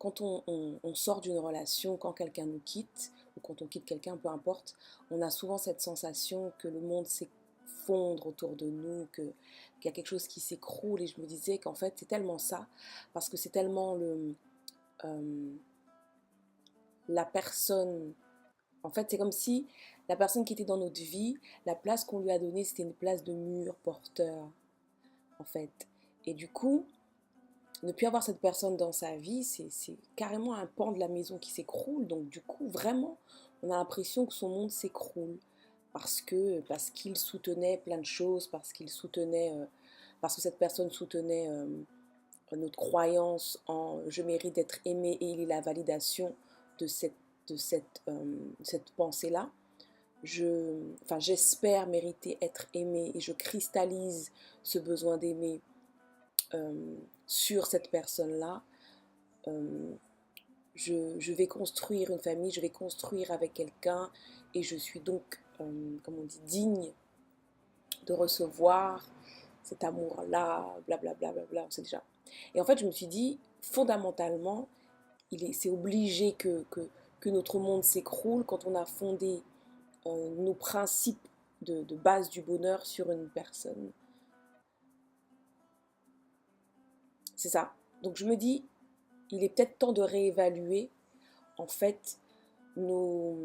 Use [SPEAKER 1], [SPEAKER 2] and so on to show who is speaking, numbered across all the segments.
[SPEAKER 1] quand on sort d'une relation, quand quelqu'un nous quitte, ou quand on quitte quelqu'un, peu importe, on a souvent cette sensation que le monde s'effondre autour de nous, qu'il y a quelque chose qui s'écroule. Et je me disais qu'en fait, c'est tellement ça, parce que c'est tellement euh, la personne. En fait, c'est comme si la personne qui était dans notre vie, la place qu'on lui a donnée, c'était une place de mur porteur, en fait. Et du coup, ne plus avoir cette personne dans sa vie, c'est carrément un pan de la maison qui s'écroule. Donc du coup, vraiment, on a l'impression que son monde s'écroule parce qu'il soutenait plein de choses, parce que cette personne soutenait notre croyance en je mérite d'être aimé et il est la validation de cette pensée-là. J'espère mériter être aimé et je cristallise ce besoin d'aimer sur cette personne-là. Euh, je vais construire une famille, je vais construire avec quelqu'un et je suis donc, comme on dit, digne de recevoir cet amour-là, blablabla, bla, bla, bla, on sait déjà. Et en fait, je me suis dit, fondamentalement, c'est obligé que notre monde s'écroule quand on a fondé nos principes de base du bonheur sur une personne. C'est ça. Donc je me dis, il est peut-être temps de réévaluer en fait nos,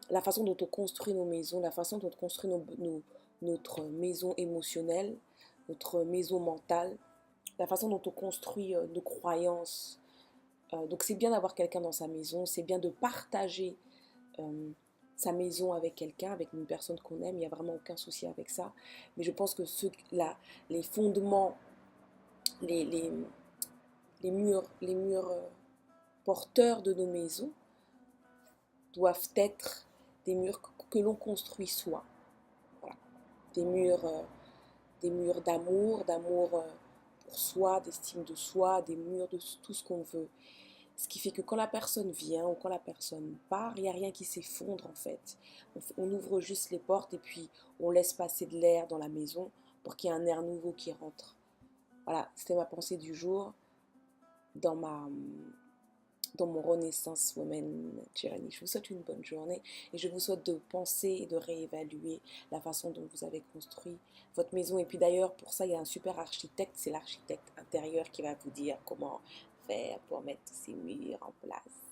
[SPEAKER 1] la façon dont on construit nos maisons, la façon dont on construit notre maison émotionnelle, notre maison mentale, la façon dont on construit nos croyances. Donc c'est bien d'avoir quelqu'un dans sa maison, c'est bien de partager sa maison avec quelqu'un, avec une personne qu'on aime, il n'y a vraiment aucun souci avec ça. Mais je pense que les fondements, les, les, les murs porteurs de nos maisons doivent être des murs que l'on construit soi. Voilà. Des murs, euh, des murs d'amour pour soi, d'estime de soi, des murs de tout ce qu'on veut. Ce qui fait que quand la personne vient ou quand la personne part, il n'y a rien qui s'effondre en fait. On ouvre juste les portes et puis on laisse passer de l'air dans la maison pour qu'il y ait un air nouveau qui rentre. Voilà, c'était ma pensée du jour dans dans mon Renaissance Women Journey. Je vous souhaite une bonne journée et je vous souhaite de penser et de réévaluer la façon dont vous avez construit votre maison. Et puis d'ailleurs, pour ça, il y a un super architecte, c'est l'architecte intérieur qui va vous dire comment faire pour mettre ces murs en place.